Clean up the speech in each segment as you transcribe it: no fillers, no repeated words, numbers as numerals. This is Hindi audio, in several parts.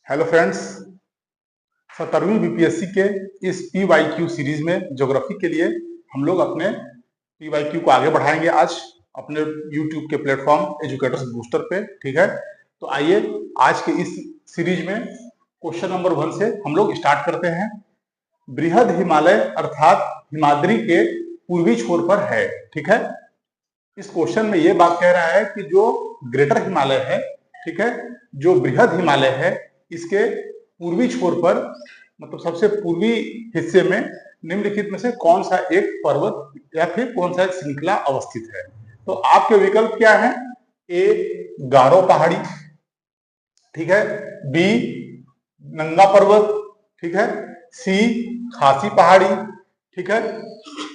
हेलो फ्रेंड्स, 17वीं बीपीएससी के इस पीवाईक्यू सीरीज में ज्योग्राफी के लिए हम लोग अपने पीवाईक्यू को आगे बढ़ाएंगे आज अपने यूट्यूब के प्लेटफॉर्म एजुकेटर्स बूस्टर पे। ठीक है, तो आइए आज के इस सीरीज में क्वेश्चन नंबर 1 से हम लोग स्टार्ट करते हैं। बृहद हिमालय अर्थात हिमाद्री के पूर्वी छोर पर है। ठीक है, इस क्वेश्चन में ये बात कह रहा है कि जो ग्रेटर हिमालय है, ठीक है, जो बृहद हिमालय है, इसके पूर्वी छोर पर मतलब सबसे पूर्वी हिस्से में निम्नलिखित में से कौन सा एक पर्वत या फिर कौन सा एक श्रृंखला अवस्थित है। तो आपके विकल्प क्या है? ए गारो पहाड़ी, ठीक है, बी नंगा पर्वत, ठीक है, सी खासी पहाड़ी, ठीक है,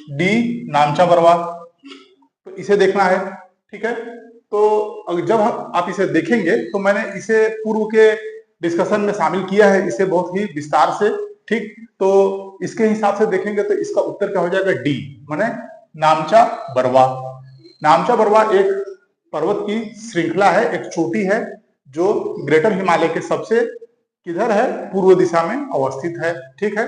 डी नामचा बरवा। तो इसे देखना है। ठीक है, तो जब आप इसे देखेंगे तो मैंने इसे पूर्व के डिस्कशन में शामिल किया है, इसे बहुत ही विस्तार से। ठीक, तो इसके हिसाब से देखेंगे तो इसका उत्तर क्या हो जाएगा? डी, माने नामचा बरवा। नामचा बरवा एक पर्वत की श्रृंखला है, एक चोटी है जो ग्रेटर हिमालय के सबसे किधर है? पूर्व दिशा में अवस्थित है। ठीक है,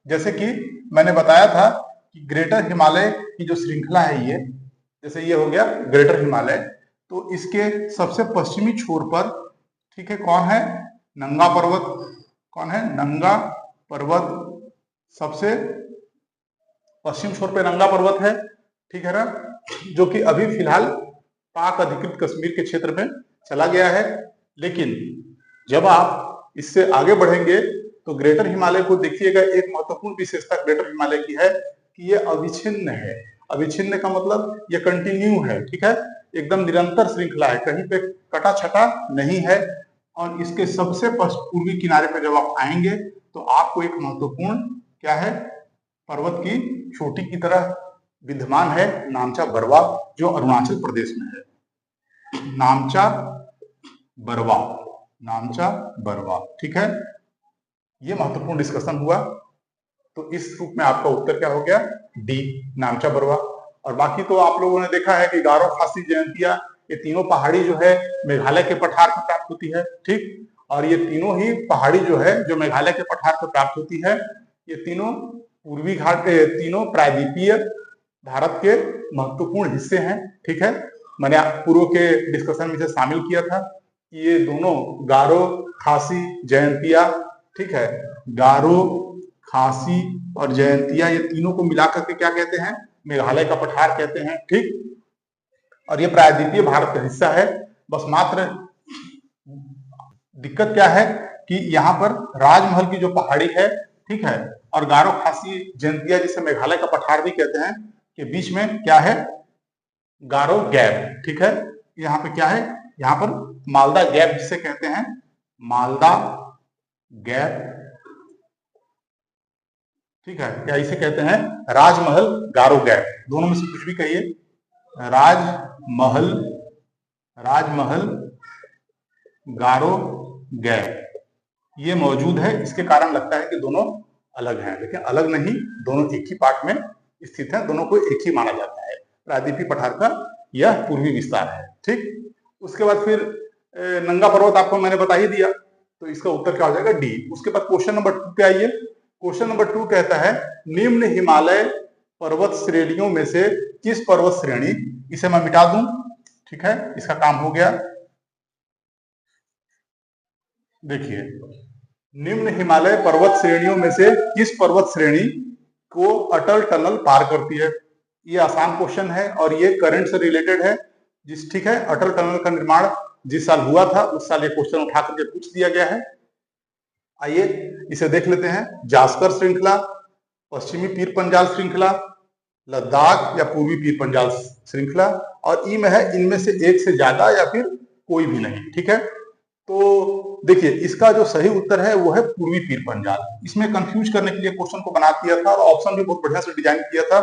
जैसे कि मैंने बताया था कि ग्रेटर हिमालय की जो श्रृंखला है, ये जैसे ये हो गया ग्रेटर हिमालय, तो इसके सबसे पश्चिमी छोर पर, ठीक है, कौन है? नंगा पर्वत। कौन है? नंगा पर्वत। सबसे पश्चिम छोर पे नंगा पर्वत है, ठीक है ना, जो कि अभी फिलहाल पाक अधिकृत कश्मीर के क्षेत्र में चला गया है। लेकिन जब आप इससे आगे बढ़ेंगे तो ग्रेटर हिमालय को देखिएगा, एक महत्वपूर्ण विशेषता ग्रेटर हिमालय की है कि ये अविच्छिन्न है। अविच्छिन्न का मतलब ये कंटिन्यू है, ठीक है, एकदम निरंतर श्रृंखला है, कहीं पे कटा छटा नहीं है। और इसके सबसे पूर्वी किनारे पर जब आप आएंगे तो आपको एक महत्वपूर्ण क्या है? पर्वत की चोटी की तरह विद्यमान है नामचा बरवा, जो अरुणाचल प्रदेश में है। नामचा बरवा, नामचा बरवा, ठीक है, ये महत्वपूर्ण डिस्कशन हुआ। तो इस रूप में आपका उत्तर क्या हो गया? डी, नामचा बरवा। और बाकी तो आप लोगों ने देखा है कि गारो, खासी, जयंतिया, ये तीनों पहाड़ी जो है मेघालय के पठार पर प्राप्त होती है। ठीक, और ये तीनों ही पहाड़ी जो है जो मेघालय के पठार पर प्राप्त होती है, ये तीनों पूर्वी घाट, तीनों प्रायद्वीपीय भारत के महत्वपूर्ण हिस्से हैं। ठीक है, मैंने पूर्व के डिस्कशन में से शामिल किया था कि ये दोनों गारो, खासी, जयंतिया, ठीक है, गारो, खासी और जयंतिया, ये तीनों को मिलाकर के क्या कहते हैं? मेघालय का पठार कहते हैं। ठीक, और ये प्रायद्वीपीय भारत का हिस्सा है। बस मात्र दिक्कत क्या है कि यहाँ पर राजमहल की जो पहाड़ी है, ठीक है, और गारो, खासी, जयंतिया, जिसे मेघालय का पठार भी कहते हैं, के बीच में क्या है? गारो गैप। ठीक है, यहाँ पे क्या है? यहाँ पर मालदा गैप जिसे कहते हैं, मालदा गैप, ठीक है, क्या इसे कहते हैं? राजमहल गारो गैप, दोनों में से कुछ भी कहिए। राजमहल, राजमहल गारो गैप ये मौजूद है। इसके कारण लगता है कि दोनों अलग हैं, लेकिन अलग नहीं, दोनों एक ही पार्ट में स्थित हैं, दोनों को एक ही माना जाता है। प्रायद्वीपीय पठार का यह पूर्वी विस्तार है। ठीक, उसके बाद फिर नंगा पर्वत आपको मैंने बता ही दिया, तो इसका उत्तर क्या हो जाएगा? डी। उसके बाद क्वेश्चन नंबर 2 पे आइए। क्वेश्चन नंबर 2 कहता है निम्न हिमालय पर्वत श्रेणियों में से किस पर्वत श्रेणी, इसे मैं मिटा दूं, ठीक है, इसका काम हो गया। देखिए, निम्न हिमालय पर्वत श्रेणियों में से किस पर्वत श्रेणी को अटल टनल पार करती है? ये आसान क्वेश्चन है और ये करंट से रिलेटेड है। ठीक है, अटल टनल का निर्माण जिस साल हुआ था उस साल ये क्वेश्चन उठा करके पूछ दिया गया है। आइए इसे देख लेते हैं। जास्कर श्रृंखला, पश्चिमी पीर पंजाल श्रृंखला, लद्दाख या पूर्वी पीर पंजाल श्रृंखला, और ई में है इनमें से एक से ज्यादा या फिर कोई भी नहीं। ठीक है, तो देखिए इसका जो सही उत्तर है वो है पूर्वी पीर पंजाल। इसमें कंफ्यूज करने के लिए क्वेश्चन को बना दिया था और ऑप्शन भी बहुत बढ़िया से डिजाइन किया था,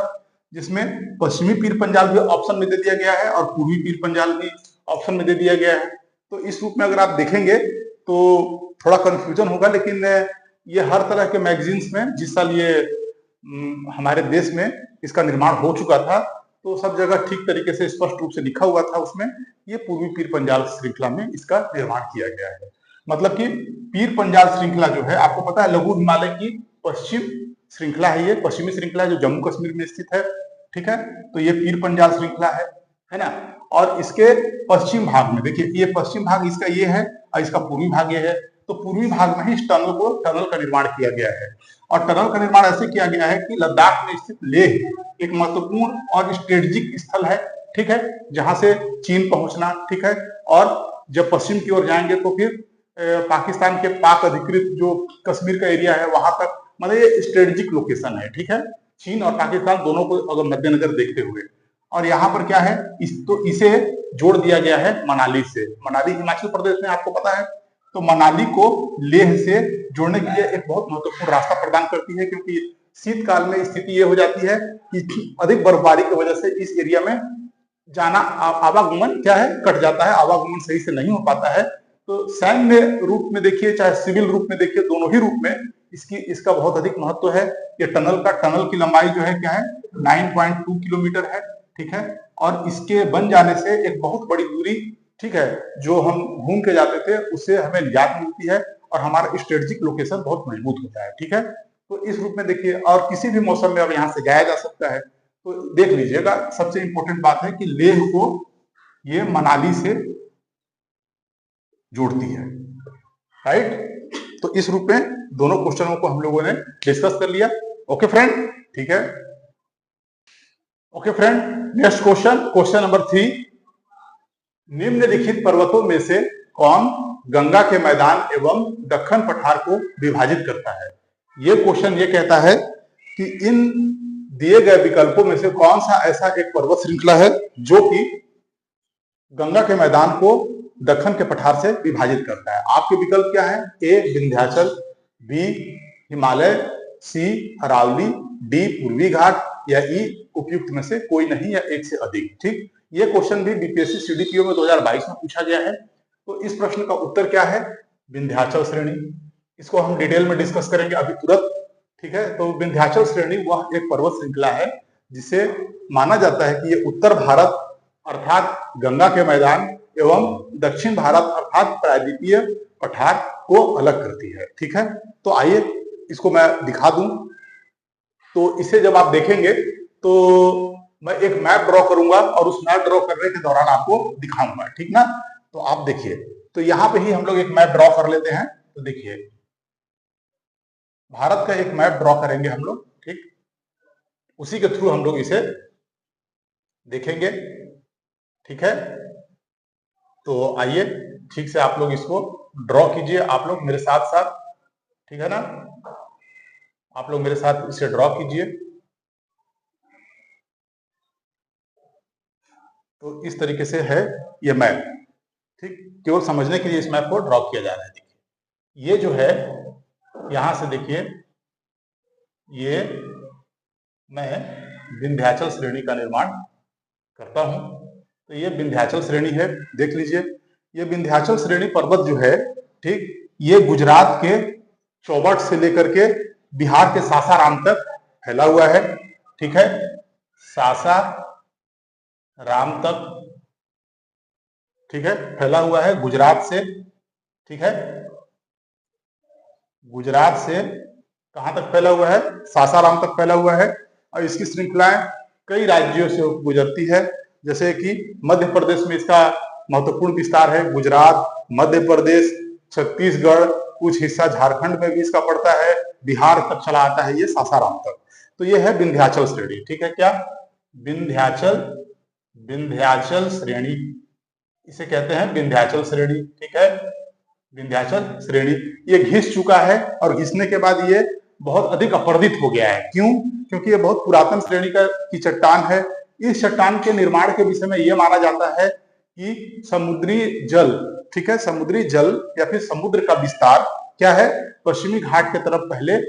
जिसमें पश्चिमी पीर पंजाल भी ऑप्शन में दे दिया गया है और पूर्वी पीर पंजाल भी ऑप्शन में दे दिया गया है। तो इस रूप में अगर आप देखेंगे तो थोड़ा कंफ्यूजन होगा, लेकिन ये हर तरह के मैगजीन्स में जिस साल ये हमारे देश में इसका निर्माण हो चुका था तो सब जगह ठीक तरीके से स्पष्ट रूप से लिखा हुआ था उसमें, ये पूर्वी पीर पंजाल श्रृंखला में इसका निर्माण किया गया है। मतलब कि पीर पंजाल श्रृंखला जो है, आपको पता है लघु हिमालय की पश्चिम श्रृंखला है, ये पश्चिमी श्रृंखला है जो जम्मू कश्मीर में स्थित है। ठीक है, तो ये पीर पंजाल श्रृंखला है ना। और इसके पश्चिम भाग में देखिए, ये पश्चिम भाग इसका ये है और इसका पूर्वी भाग ये है। तो पूर्वी भाग में ही इस टनल का निर्माण किया गया है। और टनल का निर्माण ऐसे किया गया है कि लद्दाख में स्थित लेह एक महत्वपूर्ण और स्ट्रेटेजिक स्थल है। ठीक है, जहां से चीन पहुंचना, ठीक है, और जब पश्चिम की ओर जाएंगे तो फिर पाकिस्तान के पाक अधिकृत जो कश्मीर का एरिया है वहां तक, मतलब ये स्ट्रेटेजिक लोकेशन है। ठीक है, चीन और पाकिस्तान दोनों को अगर मद्देनजर देखते हुए। और यहाँ पर क्या है, इसे जोड़ दिया गया है मनाली से। मनाली हिमाचल प्रदेश में, आपको पता है। तो मनाली को लेह से जोड़ने के लिए एक बहुत महत्वपूर्ण रास्ता प्रदान करती है, क्योंकि शीतकाल में स्थिति ये हो जाती है कि अधिक बर्फबारी की वजह से इस एरिया में जाना, आवागमन क्या है, कट जाता है, आवागमन सही से नहीं हो पाता है। तो सैन्य रूप में देखिए चाहे सिविल रूप में देखिए, दोनों ही रूप में इसका बहुत अधिक महत्व है। ये टनल की लंबाई जो है क्या है, 9.2 किलोमीटर है। ठीक है, और इसके बन जाने से एक बहुत बड़ी दूरी, ठीक है, जो हम घूम के जाते थे उससे हमें निजात मिलती है और हमारा स्ट्रेटेजिक लोकेशन बहुत मजबूत होता है। ठीक है, तो इस रूप में देखिए, और किसी भी मौसम में अब यहाँ से जाया जा सकता है। तो देख लीजिएगा, सबसे इंपॉर्टेंट बात है कि लेह को ये मनाली से जोड़ती है, राइट। तो इस रूप में दोनों क्वेश्चनों को हम लोगों ने डिस्कस कर लिया। ओके फ्रेंड, ठीक है। Okay friend, next question number 3। निम्नलिखित पर्वतों में से कौन गंगा के मैदान एवं दक्कन पठार को विभाजित करता है? ये क्वेश्चन ये कहता है कि इन दिए गए विकल्पों में से कौन सा ऐसा एक पर्वत श्रृंखला है जो कि गंगा के मैदान को दक्कन के पठार से विभाजित करता है? आपके विकल्प क्या है? ए विंध्याचल, बी हिमालय, सी अरावली, डी पूर्वी घाट, या ई उपयुक्त में से कोई नहीं या एक से अधिक। ठीक, ये क्वेश्चन भी बीपीएससी सीडीपीओ में 2022 में पूछा गया है। तो इस प्रश्न का उत्तर क्या है? विंध्याचल श्रेणी। इसको हम डिटेल में डिस्कस करेंगे अभी तुरंत। ठीक है, तो विंध्याचल श्रेणी वह एक पर्वत श्रृंखला है जिसे माना जाता है कि ये उत्तर भारत अर्थात गंगा के मैदान एवं दक्षिण भारत अर्थात प्रायद्वीपीय पठार को अलग करती है। ठीक है, तो आइए इसको मैं दिखा दूं। तो इसे जब आप देखेंगे तो मैं एक मैप ड्रॉ करूंगा और उस मैप ड्रॉ करने के दौरान आपको दिखाऊंगा। ठीक ना, तो आप देखिए, तो यहां पे ही हम लोग एक मैप ड्रॉ कर लेते हैं। तो देखिए, भारत का एक मैप ड्रॉ करेंगे हम लोग। ठीक, उसी के थ्रू हम लोग इसे देखेंगे। ठीक है, तो आइए ठीक से आप लोग इसको ड्रॉ कीजिए, आप लोग मेरे साथ साथ। ठीक है ना, आप लोग मेरे साथ इसे ड्रॉ कीजिए। तो इस तरीके से है ये मैप। ठीक, केवल समझने के लिए इस मैप को ड्रॉ किया जा रहा है। देखिए, ये जो है यहां से देखिए, ये मैं विंध्याचल श्रेणी का निर्माण करता हूं। तो ये विंध्याचल श्रेणी है, देख लीजिए। ये विंध्याचल श्रेणी पर्वत जो है, ठीक, ये गुजरात के चौबट से लेकर के बिहार के सासाराम तक फैला हुआ है। ठीक है, सासाराम तक, ठीक है, फैला हुआ है गुजरात से। ठीक है, गुजरात से कहां तक फैला हुआ है? सासाराम तक फैला हुआ है। और इसकी श्रृंखलाएं कई राज्यों से गुजरती है, जैसे कि मध्य प्रदेश में इसका महत्वपूर्ण विस्तार है। गुजरात, मध्य प्रदेश, छत्तीसगढ़, कुछ हिस्सा झारखंड में भी इसका पड़ता है, बिहार तक चला आता है ये सासाराम तक। तो ये है विंध्याचल श्रेणी। ठीक है, क्या विंध्याचल श्रेणी इसे कहते हैं, विंध्याचल श्रेणी। ठीक है, विंध्याचल श्रेणी ये घिस चुका है और घिसने के बाद ये बहुत अधिक अपरदित हो गया है। क्यों? क्योंकि ये बहुत पुरातन श्रेणी की चट्टान है। इस चट्टान के निर्माण के विषय में यह माना जाता है कि समुद्री जल, ठीक है, समुद्री जल या फिर समुद्र का विस्तार क्या है, पश्चिमी घाट के तरफ पहले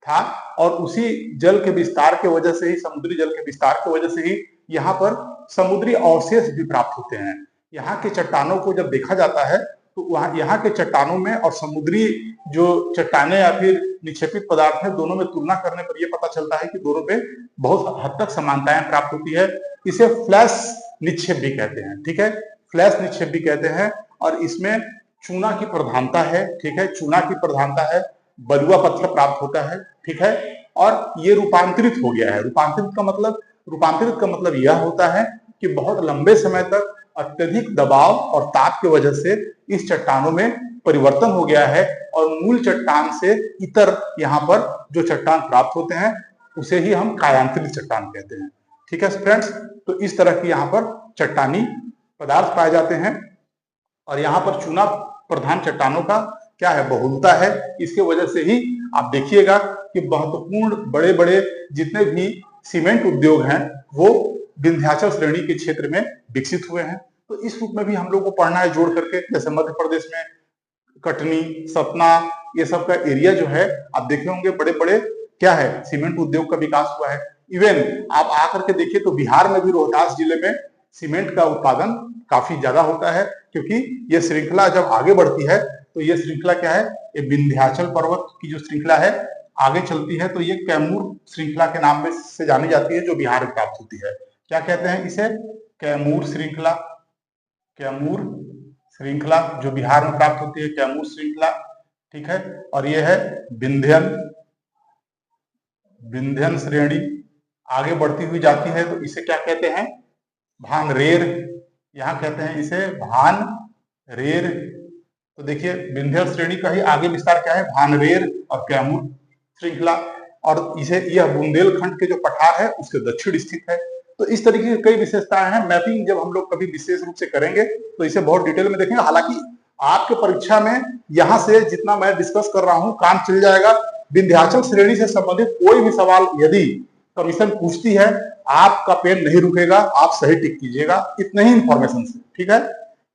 था और उसी जल के विस्तार के वजह से ही, समुद्री जल के विस्तार की वजह से ही यहाँ पर समुद्री अवशेष भी प्राप्त होते हैं। यहाँ के चट्टानों को जब देखा जाता है तो वहां यहाँ के चट्टानों में और समुद्री जो चट्टाने या फिर निक्षेपित पदार्थ है, दोनों में तुलना करने पर यह पता चलता है कि दोनों पे बहुत हद तक समानताएं प्राप्त होती है। इसे फ्लैश निक्षेप भी कहते हैं। ठीक है, फ्लैश निक्षेप भी कहते हैं। और इसमें चूना की प्रधानता है, ठीक है, चूना की प्रधानता है, बलुआ पत्थर प्राप्त होता है, ठीक है, और ये रूपांतरित हो गया है। रूपांतरित का मतलब यह होता है कि बहुत लंबे समय तक अत्यधिक दबाव और ताप की वजह से इस चट्टानों में परिवर्तन हो गया है और मूल चट्टान से इतर यहाँ पर जो चट्टान प्राप्त होते हैं उसे ही हम कायांतरित चट्टान कहते हैं। ठीक है फ्रेंड्स, तो इस तरह की यहाँ पर चट्टानी पदार्थ पाए जाते हैं और यहाँ पर चूना प्रधान चट्टानों का क्या है, बहुलता है। इसके वजह से ही आप देखिएगा कि महत्वपूर्ण बड़े बड़े जितने भी सीमेंट उद्योग हैं वो विंध्याचल श्रेणी के क्षेत्र में विकसित हुए हैं। तो इस रूप में भी हम लोग को पढ़ना है जोड़ करके, जैसे मध्य प्रदेश में कटनी, सतना, ये सब का एरिया जो है आप देखे होंगे बड़े बड़े क्या है, सीमेंट उद्योग का विकास हुआ है। इवन आप आकर के देखिए तो बिहार में भी रोहतास जिले में सीमेंट का उत्पादन काफी ज्यादा होता है, क्योंकि ये श्रृंखला जब आगे बढ़ती है तो ये श्रृंखला क्या है, ये विंध्याचल पर्वत की जो श्रृंखला है आगे चलती है तो ये कैमूर श्रृंखला के नाम से जानी जाती है, जो बिहार में प्राप्त होती है। क्या कहते हैं इसे, कैमूर श्रृंखला। कैमूर श्रृंखला जो बिहार में प्राप्त होती है, कैमूर श्रृंखला, ठीक है। और ये है विंध्यन श्रेणी आगे बढ़ती हुई जाती है तो इसे क्या कहते हैं, भानरेर। यहाँ कहते हैं इसे भानरेर। तो देखिए विंध्य श्रेणी का ही आगे विस्तार क्या है, भानरेर और कैमूर श्रृंखला, और इसे यह बुंदेलखंड के जो पठार है उसके दक्षिण स्थित है। तो इस तरीके की कई विशेषताएं हैं। मैपिंग जब हम लोग कभी विशेष रूप से करेंगे तो इसे बहुत डिटेल में देखेंगे। हालांकि आपके परीक्षा में यहाँ से जितना मैं डिस्कस कर रहा हूँ काम चल जाएगा। विंध्याचल श्रेणी से संबंधित कोई भी सवाल यदि कमीशन पूछती है, आपका पेन नहीं रुकेगा, आप सही टिक कीजिएगा इतने ही इंफॉर्मेशन से, ठीक है।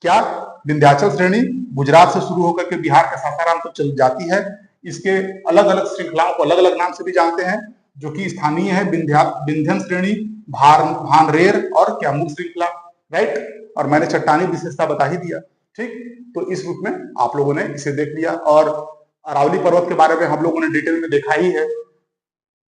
क्या विंध्याचल श्रेणी गुजरात से शुरू होकर के बिहार के सासाराम तक चल जाती है। इसके अलग अलग श्रृंखलाओं को अलग अलग नाम से भी जानते हैं, जो कि स्थानीय है, विंध्यन श्रेणी, भानरेर और कैमूर श्रृंखला, राइट। और मैंने चट्टानी विशेषता बता ही दिया, ठीक। तो इस रूप में आप लोगों ने इसे देख लिया और अरावली पर्वत के बारे में हम लोगों ने डिटेल में देखा ही है,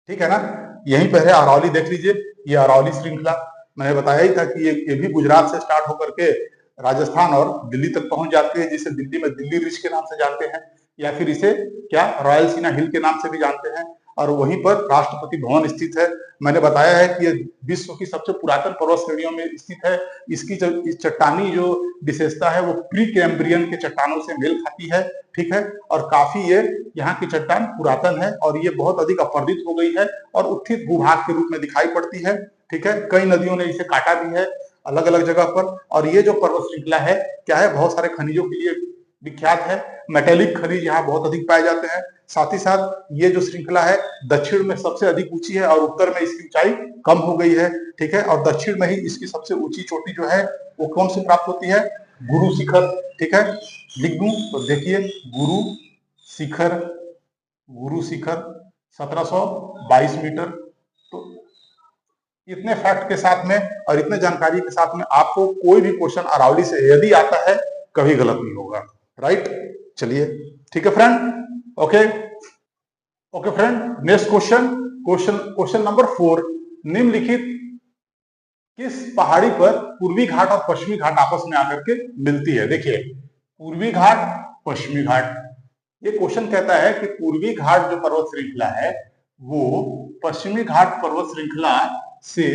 ठीक है ना। यहीं पर है अरावली, देख लीजिए, ये अरावली श्रृंखला मैंने बताया ही था कि ये भी गुजरात से स्टार्ट होकर के राजस्थान और दिल्ली तक पहुंच जाती है, जिसे दिल्ली में दिल्ली रिज के नाम से जानते हैं, या फिर इसे क्या रॉयल सीना हिल के नाम से भी जानते हैं। और वहीं पर राष्ट्रपति भवन स्थित है। मैंने बताया है कि ये विश्व की सबसे पुरातन पर्वत श्रेणियों में स्थित है। इसकी इस चट्टानी जो विशेषता है वो प्री कैम्ब्रियन के चट्टानों से मेल खाती है, ठीक है। और काफी ये यहाँ की चट्टान पुरातन है और ये बहुत अधिक अपरदित हो गई है और उत्थित भूभाग के रूप में दिखाई पड़ती है, ठीक है। कई नदियों ने इसे काटा भी है अलग अलग जगह पर। और ये जो पर्वत श्रृंखला है क्या है, बहुत सारे खनिजों के लिए विख्यात है। मेटेलिक खनिज यहाँ बहुत अधिक पाए जाते हैं। साथ ही साथ ये जो श्रृंखला है दक्षिण में सबसे अधिक ऊंची है और उत्तर में इसकी ऊंचाई कम हो गई है, ठीक है। और दक्षिण में ही इसकी सबसे ऊंची चोटी जो है वो कौन सी प्राप्त होती है, गुरु शिखर, ठीक है। लिख दूं तो देखिए, गुरु शिखर 1722 मीटर। तो इतने फैक्ट के साथ में और इतने जानकारी के साथ में आपको कोई भी क्वेश्चन अरावली से यदि आता है कभी गलत नहीं होगा, राइट। चलिए ठीक है friend, okay friend. Next question number 4, निम्नलिखित किस पहाड़ी पर पूर्वी घाट और पश्चिमी घाट आपस में आकर के मिलती है। देखिए पूर्वी घाट, पश्चिमी घाट, ये क्वेश्चन कहता है कि पूर्वी घाट जो पर्वत श्रृंखला है वो पश्चिमी घाट पर्वत श्रृंखला से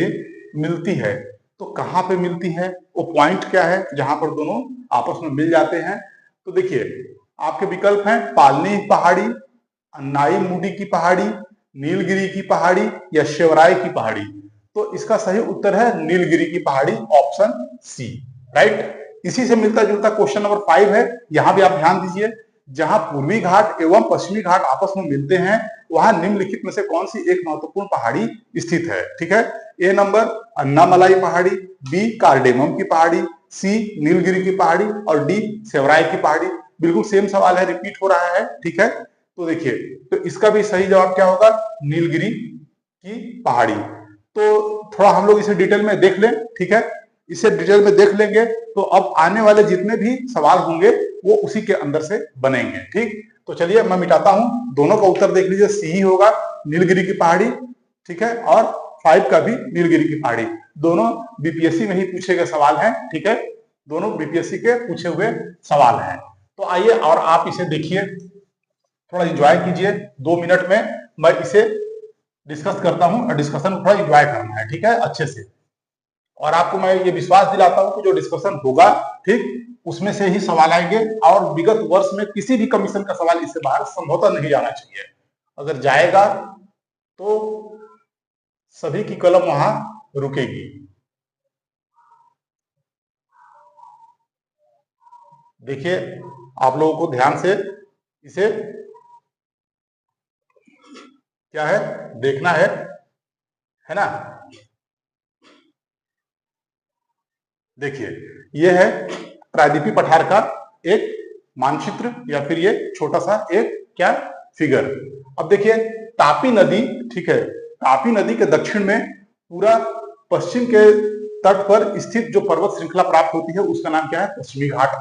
मिलती है। तो कहां पे मिलती है, वो पॉइंट क्या है जहां पर दोनों आपस में मिल जाते हैं। तो देखिए आपके विकल्प हैं पालनी पहाड़ी, अन्नाई मुडी की पहाड़ी, नीलगिरी की पहाड़ी या शेवराय की पहाड़ी। तो इसका सही उत्तर है नीलगिरी की पहाड़ी, ऑप्शन सी, राइट। इसी से मिलता जुलता क्वेश्चन नंबर 5 है। यहां भी आप ध्यान दीजिए, जहां पूर्वी घाट एवं पश्चिमी घाट आपस में मिलते हैं वहां निम्नलिखित में से कौन सी एक महत्वपूर्ण पहाड़ी स्थित है, ठीक है। ए नंबर अन्नामलाई पहाड़ी, बी कार्डेमम की पहाड़ी, सी नीलगिरी की पहाड़ी और डी शेवराय की पहाड़ी। बिल्कुल सेम सवाल है, रिपीट हो रहा है, ठीक है। तो देखिए तो इसका भी सही जवाब क्या होगा, नीलगिरी की पहाड़ी। तो थोड़ा हम लोग इसे डिटेल में देख लें, ठीक है। इसे डिटेल में देख लेंगे तो अब आने वाले जितने भी सवाल होंगे वो उसी के अंदर से बनेंगे, ठीक। तो चलिए मैं मिटाता हूं, दोनों का उत्तर देख लीजिए, सी ही होगा, नीलगिरी की पहाड़ी, ठीक है। और 5 का भी नीलगिरी की पहाड़ी। दोनों बीपीएससी में ही पूछे गए सवाल हैं, ठीक है। दोनों बीपीएससी के पूछे हुए सवाल हैं। तो आइए और आप इसे देखिए, थोड़ा एंजॉय कीजिए। 2 मिनट में मैं इसे डिस्कस करता हूं और डिस्कशन को थोड़ा एंजॉय करना है, ठीक है, अच्छे से। और आपको मैं ये विश्वास दिलाता हूं कि जो डिस्कशन होगा, ठीक, उसमें से ही सवाल आएंगे और विगत वर्ष में किसी भी कमीशन का सवाल इससे बाहर संभवतः नहीं जाना चाहिए। अगर जाएगा तो सभी की कलम वहां रुकेगी। देखिए, आप लोगों को ध्यान से इसे क्या है देखना है ना। देखिए, ये है प्रायद्वीपीय पठार का एक मानचित्र या फिर ये छोटा सा एक क्या फिगर। अब देखिए, तापी नदी, ठीक है, तापी नदी के दक्षिण में पूरा पश्चिम के तट पर स्थित जो पर्वत श्रृंखला प्राप्त होती है उसका नाम क्या है? पश्चिमी घाट।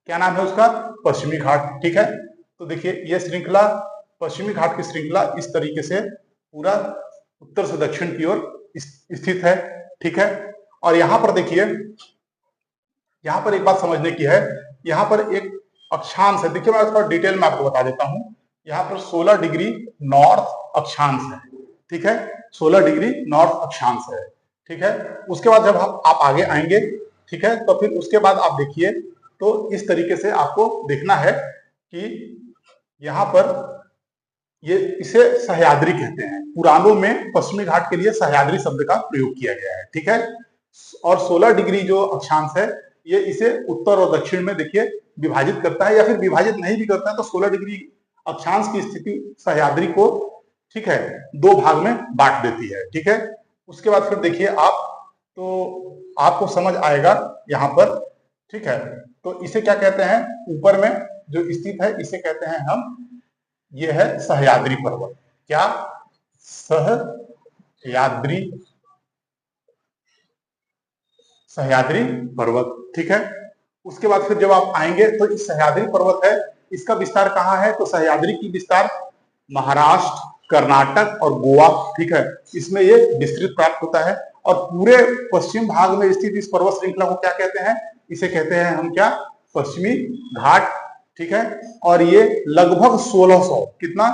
क्या नाम है उसका? पश्चिमी घाट, ठीक है। तो देखिए, यह श्रृंखला, पश्चिमी घाट की श्रृंखला इस तरीके से पूरा उत्तर से दक्षिण की ओर स्थित है, ठीक है। और यहां पर देखिए, यहां पर एक बात समझने की है, यहां पर एक अक्षांश है। देखिए, मैं थोड़ा डिटेल में आपको बता देता हूं। यहां पर 16 डिग्री नॉर्थ अक्षांश है, ठीक है, 16 डिग्री नॉर्थ अक्षांश है, ठीक है। उसके बाद जब आप आगे आएंगे, ठीक है, तो फिर उसके बाद आप देखिए, तो इस तरीके से आपको देखना है कि यहां पर ये इसे सह्याद्री कहते हैं। पुराणों में पश्चिमी घाट के लिए सह्याद्री शब्द का प्रयोग किया गया है, ठीक है। और 16 डिग्री जो अक्षांश है, ये इसे उत्तर और दक्षिण में देखिए विभाजित करता है, या फिर विभाजित नहीं भी करता है तो 16 डिग्री अक्षांश की स्थिति सह्याद्री को, ठीक है, 2 भाग में बांट देती है, ठीक है। उसके बाद फिर देखिए आप, तो आपको समझ आएगा यहां पर, ठीक है। तो इसे क्या कहते हैं? ऊपर में जो स्थित है इसे कहते हैं हम, ये है सह्याद्री पर्वत। क्या? सह्याद्री, सह्याद्री पर्वत, ठीक है। उसके बाद फिर जब आप आएंगे तो इस सह्याद्री पर्वत है, इसका विस्तार कहाँ है? तो सह्याद्री की विस्तार महाराष्ट्र, कर्नाटक और गोवा, ठीक है, इसमें ये विस्तृत प्राप्त होता है। और पूरे पश्चिम भाग में स्थित इस पर्वत श्रृंखला को क्या कहते हैं? इसे कहते हैं हम क्या? पश्चिमी घाट, ठीक है। और ये लगभग 1600, कितना?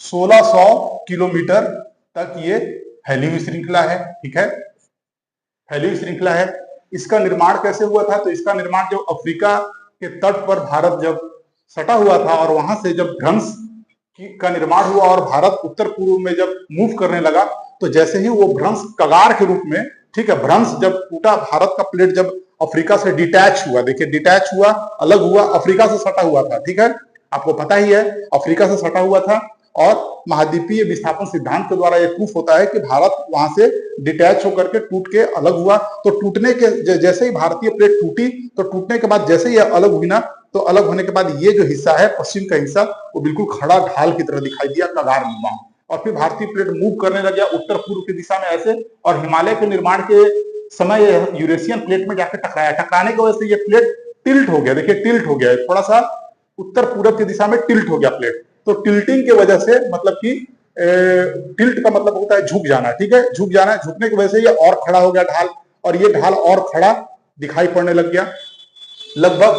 1600 किलोमीटर तक ये फैली हुई श्रृंखला है, ठीक है, फैली हुई श्रृंखला है। इसका निर्माण कैसे हुआ था? तो इसका निर्माण जब अफ्रीका के तट पर भारत जब सटा हुआ था और वहां से जब भ्रंश का निर्माण हुआ और भारत उत्तर पूर्व में जब मूव करने लगा, तो जैसे ही वो भ्रंश कगार के रूप में, ठीक है, भ्रंश जब टूटा, भारत का प्लेट जब अफ्रीका से डिटैच हुआ, देखिए डिटैच हुआ, अलग हुआ, अफ्रीका से सटा हुआ था, ठीक है, आपको पता ही है, अफ्रीका से सटा हुआ था। और महाद्वीपीय विस्थापन सिद्धांत के द्वारा यह प्रूफ होता है कि भारत वहां से डिटैच होकर के टूट के अलग हुआ। तो टूटने के जैसे ही भारतीय प्लेट टूटी, तो टूटने के बाद जैसे ही अलग हुई ना, तो अलग होने के बाद ये जो हिस्सा है, पश्चिम का हिस्सा, वो बिल्कुल खड़ा ढाल की तरह दिखाई दिया, कगार नुमा। और फिर भारतीय प्लेट मूव करने लग गया उत्तर पूर्व की दिशा में ऐसे, और हिमालय के निर्माण के समय यूरेशियन प्लेट में जाकर टकराया। टकराने की वजह से ये प्लेट टिल्ट हो गया, देखिए टिल्ट हो गया, थोड़ा सा उत्तर पूर्व की दिशा में टिल्ट हो गया प्लेट। तो टिल्टिंग की वजह से, मतलब कि टिल्ट का मतलब होता है झुक जाना, ठीक है, झुक जाना, झुकने की वजह से ये और खड़ा हो गया ढाल, और ये ढाल और खड़ा दिखाई पड़ने लग गया। लगभग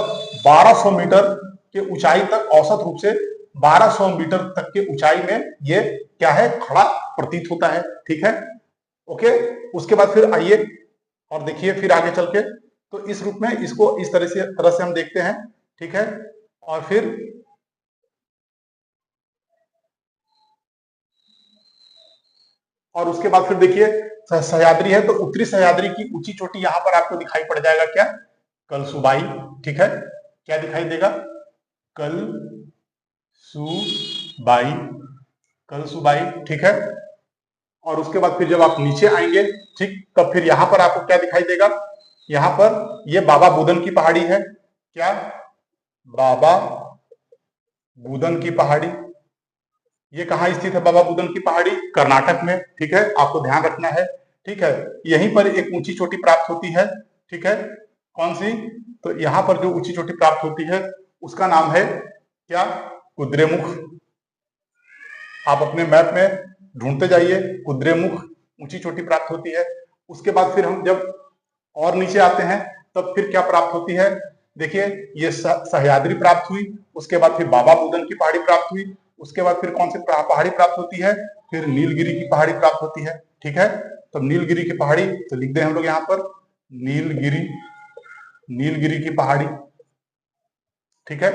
1200 मीटर के ऊंचाई तक, औसत रूप से 1200 मीटर तक के ऊंचाई में ये क्या है? खड़ा प्रतीत होता है, ठीक है, ओके। उसके बाद फिर आइए और देखिए, फिर आगे चल के तो इस रूप में इसको इस तरह से हम देखते हैं, ठीक है। और फिर और उसके बाद फिर देखिए, सह्याद्री है तो उत्तरी सह्याद्री की ऊंची चोटी यहां पर आपको दिखाई पड़ जाएगा, क्या? कलसुबाई, ठीक है, क्या दिखाई देगा? कलसुबाई, कलसुबाई, ठीक है। और उसके बाद फिर जब आप नीचे आएंगे, ठीक, तब फिर यहां पर आपको क्या दिखाई देगा? यहां पर ये बाबा बुदन की पहाड़ी है, क्या? बाबा बुदन की पहाड़ी। ये कहां स्थित है बाबा बुदन की पहाड़ी? कर्नाटक में, ठीक है, आपको ध्यान रखना है, ठीक है। यहीं पर एक ऊंची चोटी प्राप्त होती है, ठीक है, कौन सी? तो यहां पर जो ऊंची चोटी प्राप्त होती है उसका नाम है क्या? कुद्रेमुख। आप अपने मैप में ढूंढते जाइए, कुद्रेमुख ऊंची चोटी प्राप्त होती है। उसके बाद फिर हम जब और नीचे आते हैं तब फिर क्या प्राप्त होती है? देखिए ये सह्याद्री प्राप्त हुई, उसके बाद फिर बाबा बुदन की पहाड़ी प्राप्त हुई, उसके बाद फिर कौन सी पहाड़ी प्राप्त होती है, फिर नीलगिरी की पहाड़ी प्राप्त होती है। ठीक है, तो नीलगिरी की पहाड़ी तो लिख दें हम लोग यहाँ पर नीलगिरी, नीलगिरी की पहाड़ी। ठीक है,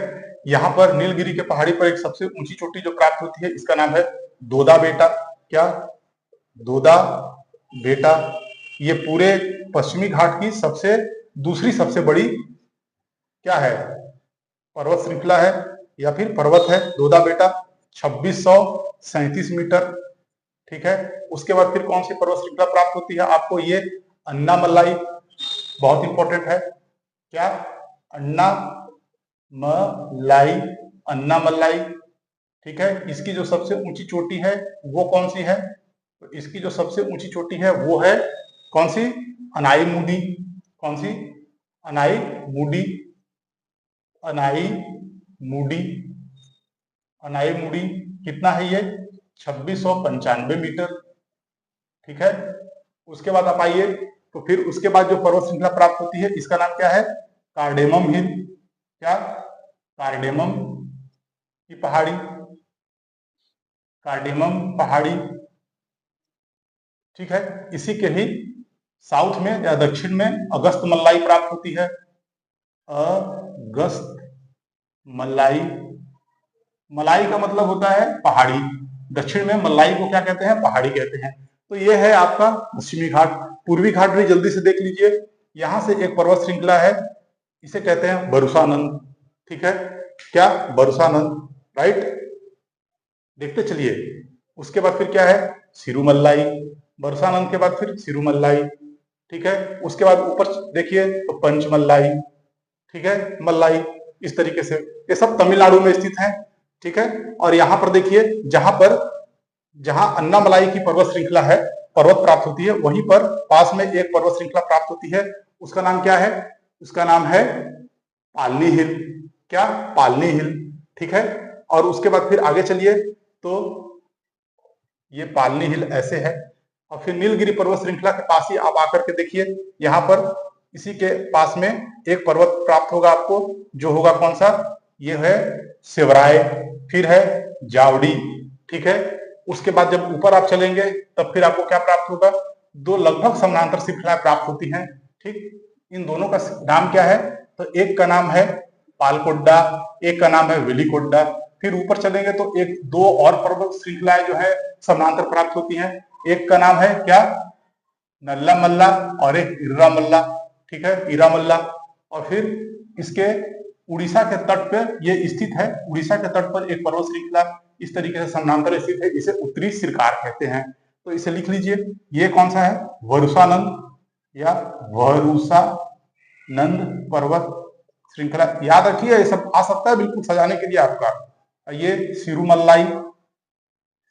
यहाँ पर नीलगिरी के पहाड़ी पर एक सबसे ऊंची चोटी जो प्राप्त होती है इसका नाम है दोदा बेटा। क्या? दोदा बेटा। ये पूरे पश्चिमी घाट की दूसरी सबसे बड़ी क्या है, पर्वत श्रृंखला है या फिर पर्वत है दोदा बेटा, 2637 मीटर। ठीक है, उसके बाद फिर कौन सी पर्वत श्रृंखला प्राप्त होती है आपको, ये अन्नामलाई, बहुत इंपॉर्टेंट है। क्या? अन्नामलाई, अन्नामलाई। ठीक है, इसकी जो सबसे ऊंची चोटी है वो कौन सी है, तो इसकी जो सबसे ऊंची चोटी है वो है कौन सी, अनाई मुडी। कौन सी? अनाई मुडी, अनाई मुडी, अनाई मुडी। कितना है ये? 2695 मीटर। ठीक है, उसके बाद आप आइए, तो फिर उसके बाद जो पर्वत श्रृंखला प्राप्त होती है इसका नाम क्या है, कार्डेमम हिल। क्या? कार्डेमम की पहाड़ी, कार्डेमम पहाड़ी। ठीक है, इसी के ही साउथ में या दक्षिण में अगस्त मल्लाई प्राप्त होती है, अगस्त मल्लाई। मलाई का मतलब होता है पहाड़ी, दक्षिण में मल्लाई को क्या कहते हैं, पहाड़ी कहते हैं। तो ये है आपका पश्चिमी घाट। पूर्वी घाट भी जल्दी से देख लीजिए, यहां से एक पर्वत श्रृंखला है, इसे कहते हैं बरुसानंद। ठीक है, क्या? बरुसानंद, राइट, देखते चलिए। उसके बाद फिर क्या है, सिरुमल्लाई, बरसानंद के बाद फिर सिरुमल्लाई। ठीक है, उसके बाद ऊपर देखिए तो पंचमल्लाई। ठीक है, मल्लाई, इस तरीके से ये सब तमिलनाडु में स्थित है। ठीक है, और यहाँ पर देखिए जहां अन्नामलाई की पर्वत श्रृंखला है, पर्वत प्राप्त होती है, वहीं पर पास में एक पर्वत श्रृंखला प्राप्त होती है, उसका नाम क्या है, उसका नाम है पालनी हिल। क्या? पालनी हिल। ठीक है, और उसके बाद फिर आगे चलिए तो ये पालनी हिल ऐसे है, और फिर नीलगिरी पर्वत श्रृंखला के पास ही आप आकर के देखिए, यहाँ पर इसी के पास में एक पर्वत प्राप्त होगा आपको, जो होगा कौन सा, ये है शिवराय, फिर है जावड़ी। ठीक है, उसके बाद जब ऊपर आप चलेंगे तब फिर आपको क्या प्राप्त होगा, दो लगभग समानांतर श्रृंखलाएं प्राप्त होती हैं। ठीक, इन दोनों का नाम क्या है, तो एक का नाम है पालकोड्डा, एक का नाम है वेलिकोड्डा। फिर ऊपर चलेंगे तो एक दो और पर्वत श्रृंखलाएं जो है समानांतर प्राप्त होती हैं, एक का नाम है क्या, नल्ला मल्ला, और एक इर्रा मल्ला। ठीक है, इरा मल्ला। और फिर इसके उड़ीसा के तट पर ये स्थित है, उड़ीसा के तट पर एक पर्वत श्रृंखला इस तरीके से समानांतर स्थित है, इसे उत्तरी सिरकार कहते हैं। तो इसे लिख लीजिए, ये कौन सा है, वरुसानंद या वरुसानंद पर्वत श्रृंखला। याद रखिए, ये सब आ सकता है बिल्कुल सजाने के लिए आपका। ये सिरुमल्लाई,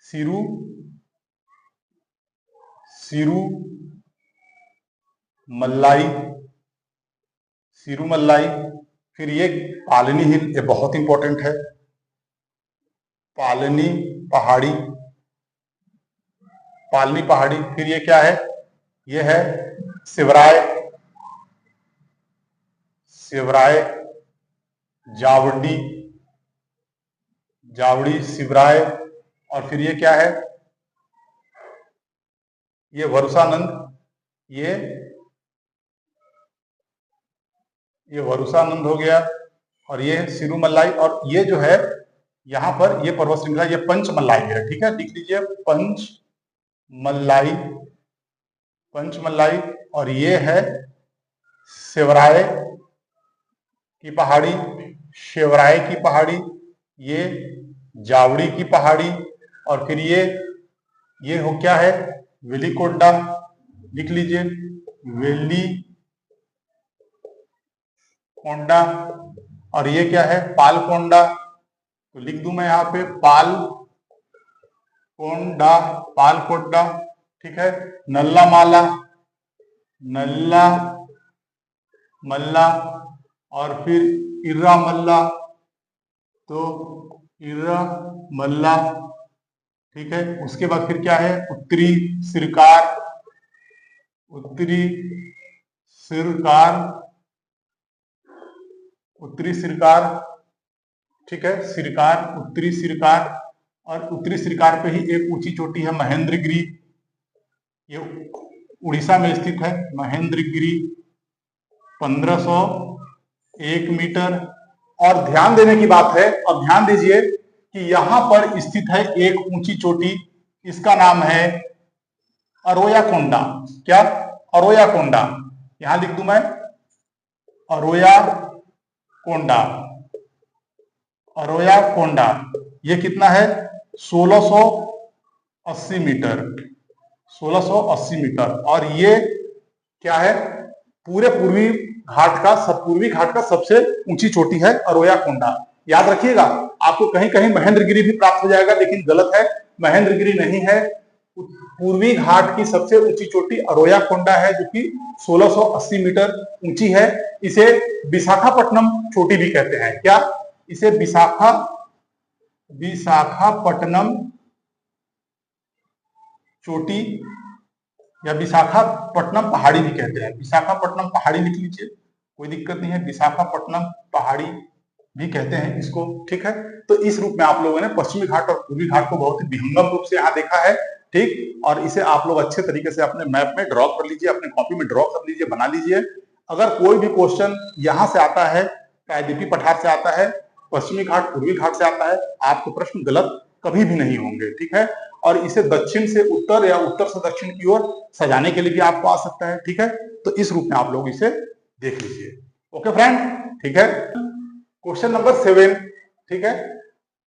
सिरु सिरु मल्लाई, सिरुमल्लाई। फिर ये पालनी हिल, ये बहुत इंपॉर्टेंट है, पालनी पहाड़ी, पालनी पहाड़ी। फिर ये क्या है, ये है शिवराय, शिवराय जावड़ी, जावड़ी शिवराय। और फिर ये क्या है, ये वरुसानंद, ये वरुसानंद हो गया, और ये सिरुमल्लाई, और ये जो है यहाँ पर ये पर्वत श्रृंखला ये पंचमल्लाई है। ठीक है, लिख लीजिए पंचमल्लाई, पंचमल्लाई। और ये है शिवराय की पहाड़ी, शिवराय की पहाड़ी, ये जावड़ी की पहाड़ी। और फिर ये हो क्या है, वेलिकोड्डा, लिख लीजिए वेलिकोंडा। और ये क्या है, पालकोंडा, तो लिख दूं मैं यहाँ पे पालकोंडा, पालकोंडा। ठीक है, नल्ला माला, नल्ला मल्ला। और फिर इर्रा मल्ला, तो इर्रा मल्ला। ठीक है, उसके बाद फिर क्या है, उत्तरी सिरकार, उत्तरी सिरकार। उत्तरी सिरकार, ठीक है, सिरकार, उत्तरी सिरकार, और उत्तरी सिरकार पे ही एक ऊंची चोटी है महेंद्रगिरी, ये उड़ीसा में स्थित है महेंद्रगिरी, 1501 मीटर। और ध्यान देने की बात है, अब ध्यान दीजिए कि यहां पर स्थित है एक ऊंची चोटी, इसका नाम है अरोयाकोंडा। क्या? अरोयाकोंडा। यहां लिख दूं मैं अरोयाकोंडा, अरोयाकोंडा। ये कितना है? 1680 मीटर, 1680 मीटर। और ये क्या है? पूरे पूर्वी घाट का सबसे ऊंची चोटी है अरोयाकोंडा। याद रखिएगा, आपको कहीं कहीं महेंद्रगिरी भी प्राप्त हो जाएगा, लेकिन गलत है, महेंद्रगिरी नहीं है। पूर्वी घाट की सबसे ऊंची चोटी अरोयाकोंडा है, जो कि 1680 मीटर ऊंची है। इसे विशाखापट्टनम चोटी भी कहते हैं। क्या? इसे विशाखापट्टनम चोटी या विशाखापट्टनम पहाड़ी भी कहते हैं। विशाखापट्टनम पहाड़ी लिख लीजिए, कोई दिक्कत नहीं है, विशाखापट्टनम पहाड़ी भी कहते हैं इसको, ठीक है। तो इस रूप में आप लोगों ने पश्चिमी घाट और पूर्वी घाट को बहुत ही विहंगम रूप से यहाँ देखा है, ठीक। और इसे आप लोग अच्छे तरीके से अपने मैप में ड्रॉ कर लीजिए, अपने कॉपी में ड्रॉ कर लीजिए, बना लीजिए। अगर कोई भी क्वेश्चन यहाँ से आता है, प्रायद्वीपीय पठार से आता है, पश्चिमी घाट पूर्वी घाट से आता है, आपके प्रश्न गलत कभी भी नहीं होंगे, ठीक है। और इसे दक्षिण से उत्तर या उत्तर से दक्षिण की ओर सजाने के लिए भी आपको आ सकता है, ठीक है। तो इस रूप में आप लोग इसे देख लीजिए। ओके फ्रेंड, ठीक है। क्वेश्चन नंबर 7, ठीक है।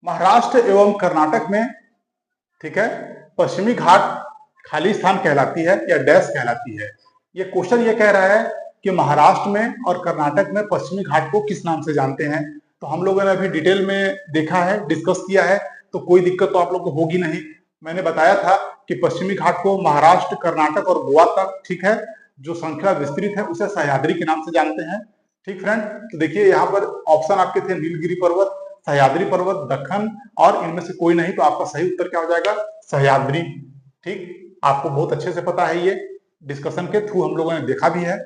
महाराष्ट्र एवं कर्नाटक में, ठीक है, पश्चिमी घाट खाली स्थान कहलाती है या डैश कहलाती है? ये क्वेश्चन ये कह रहा है कि महाराष्ट्र में और कर्नाटक में पश्चिमी घाट को किस नाम से जानते हैं। तो हम लोगों ने अभी डिटेल में देखा है, डिस्कस किया है, तो कोई दिक्कत तो आप लोग को होगी नहीं। मैंने बताया था कि पश्चिमी घाट को महाराष्ट्र, कर्नाटक और गोवा तक, ठीक है, जो संख्या विस्तृत है उसे सह्याद्री के नाम से जानते हैं, ठीक फ्रेंड। तो देखिए यहाँ पर ऑप्शन आपके थे नीलगिरी पर्वत, सह्याद्री पर्वत, दक्कन, और इनमें से कोई नहीं, तो आपका सही उत्तर क्या हो जाएगा? सह्याद्री, ठीक। आपको बहुत अच्छे से पता है, ये डिस्कशन के थ्रू हम लोगों ने देखा भी है।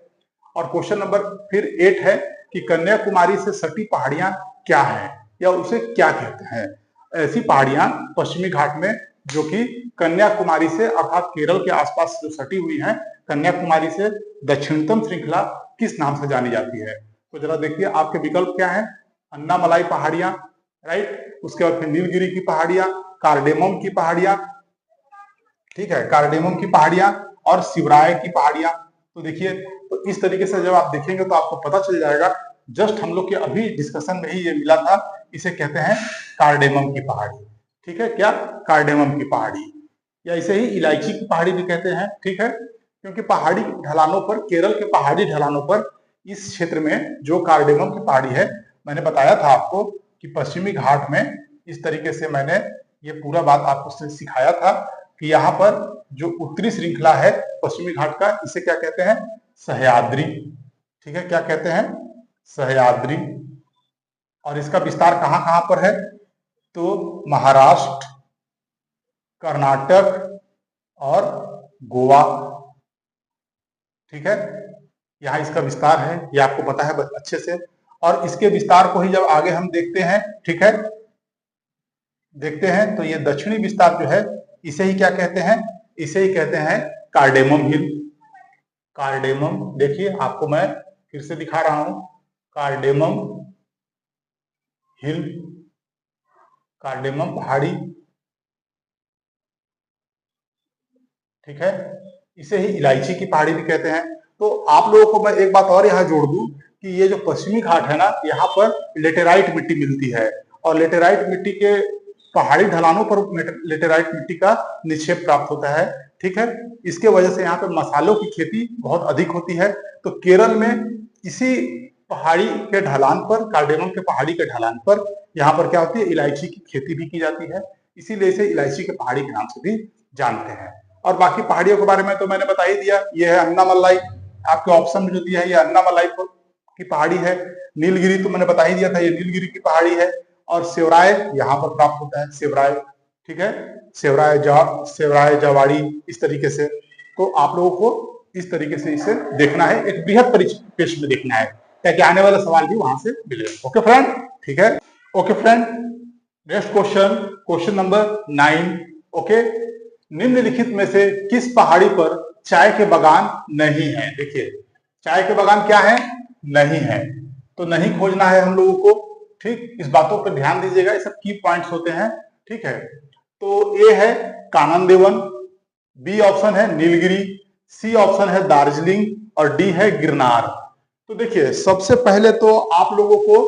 और क्वेश्चन नंबर फिर 8 है कि कन्याकुमारी से सटी पहाड़ियां क्या है या उसे क्या कहते हैं? ऐसी पहाड़ियां पश्चिमी घाट में जो कि कन्याकुमारी से अर्थात केरल के आसपास जो सटी हुई हैं, कन्याकुमारी से दक्षिणतम श्रृंखला किस नाम से जानी जाती है? तो जरा देखिए आपके विकल्प क्या है। अन्नामलाई पहाड़ियां, राइट, उसके बाद फिर नीलगिरी की पहाड़ियां, कार्डेमम की पहाड़ियां, ठीक है, कार्डेमम की पहाड़ियां, और शिवराय की पहाड़ियां। तो देखिए, तो इस तरीके से जब आप देखेंगे तो आपको पता चल जाएगा। जस्ट हम लोग के अभी डिस्कशन में ही ये मिला था, इसे कहते हैं कार्डेमम की पहाड़ी, ठीक है। क्या? कार्डेमम की पहाड़ी, या इसे ही इलायची की पहाड़ी भी कहते हैं, ठीक है। क्योंकि पहाड़ी ढलानों पर, केरल के पहाड़ी ढलानों पर इस क्षेत्र में जो कार्डेमम की पहाड़ी है, मैंने बताया था आपको कि पश्चिमी घाट में इस तरीके से मैंने ये पूरा बात आपको सिखाया था कि यहाँ पर जो उत्तरी श्रृंखला है पश्चिमी घाट का, इसे क्या कहते हैं? सह्याद्री, ठीक है। क्या कहते हैं? सह्याद्री। और इसका विस्तार कहां कहां पर है? तो महाराष्ट्र, कर्नाटक और गोवा, ठीक है। यहाँ इसका विस्तार है, ये आपको पता है अच्छे से। और इसके विस्तार को ही जब आगे हम देखते हैं, ठीक है, देखते हैं, तो ये दक्षिणी विस्तार जो है, इसे ही क्या कहते हैं? इसे ही कहते हैं कार्डेमम हिल। कार्डेमम, देखिए आपको मैं फिर से दिखा रहा हूं, कार्डेमम हिल, कार्डेमम पहाड़ी, ठीक है। इसे ही इलायची की पहाड़ी भी कहते हैं। तो आप लोगों को मैं एक बात और यहाँ जोड़ दूं कि ये जो पश्चिमी घाट है ना, यहाँ पर लेटेराइट मिट्टी मिलती है, और लेटेराइट मिट्टी के पहाड़ी ढलानों पर लेटेराइट मिट्टी का निक्षेप प्राप्त होता है, ठीक है। इसके वजह से यहाँ पे मसालों की खेती बहुत अधिक होती है। तो केरल में इसी पहाड़ी के ढलान पर, कार्डेमम के पहाड़ी के ढलान पर, यहाँ पर क्या होती है? इलायची की खेती भी की जाती है, इसीलिए इसे इलायची के पहाड़ी के नाम से भी जानते हैं। और बाकी पहाड़ियों के बारे में तो मैंने बता ही दिया। ये है अन्नामलाई, आपके ऑप्शन में जो दिया है ये अन्नामलाई की पहाड़ी है। नीलगिरी तो मैंने बता ही दिया था, ये नीलगिरी की पहाड़ी है। और शिवराय यहाँ पर प्राप्त होता है, शिवराय, ठीक है, शिवराय जवाड़ी, इस तरीके से। तो आप लोगों को इस तरीके से इसे देखना है, एक बृहद परिप्रेक्ष्य में देखना है। ताकि आने वाला सवाल भी वहां से मिले। ओके फ्रेंड, ठीक है। Okay friend, next question, question number 9। Okay, निम्नलिखित में से किस पहाड़ी पर चाय के बागान नहीं है? देखिए, चाय के बागान क्या है? नहीं है। तो नहीं खोजना है हम लोगों को, ठीक। इस बातों पर ध्यान दीजिएगा, ये सब की पॉइंट्स होते हैं, ठीक है। तो ए है कानन देवन, बी ऑप्शन है नीलगिरी, सी ऑप्शन है दार्जिलिंग और डी है गिरनार। तो देखिए, सबसे पहले तो आप लोगों को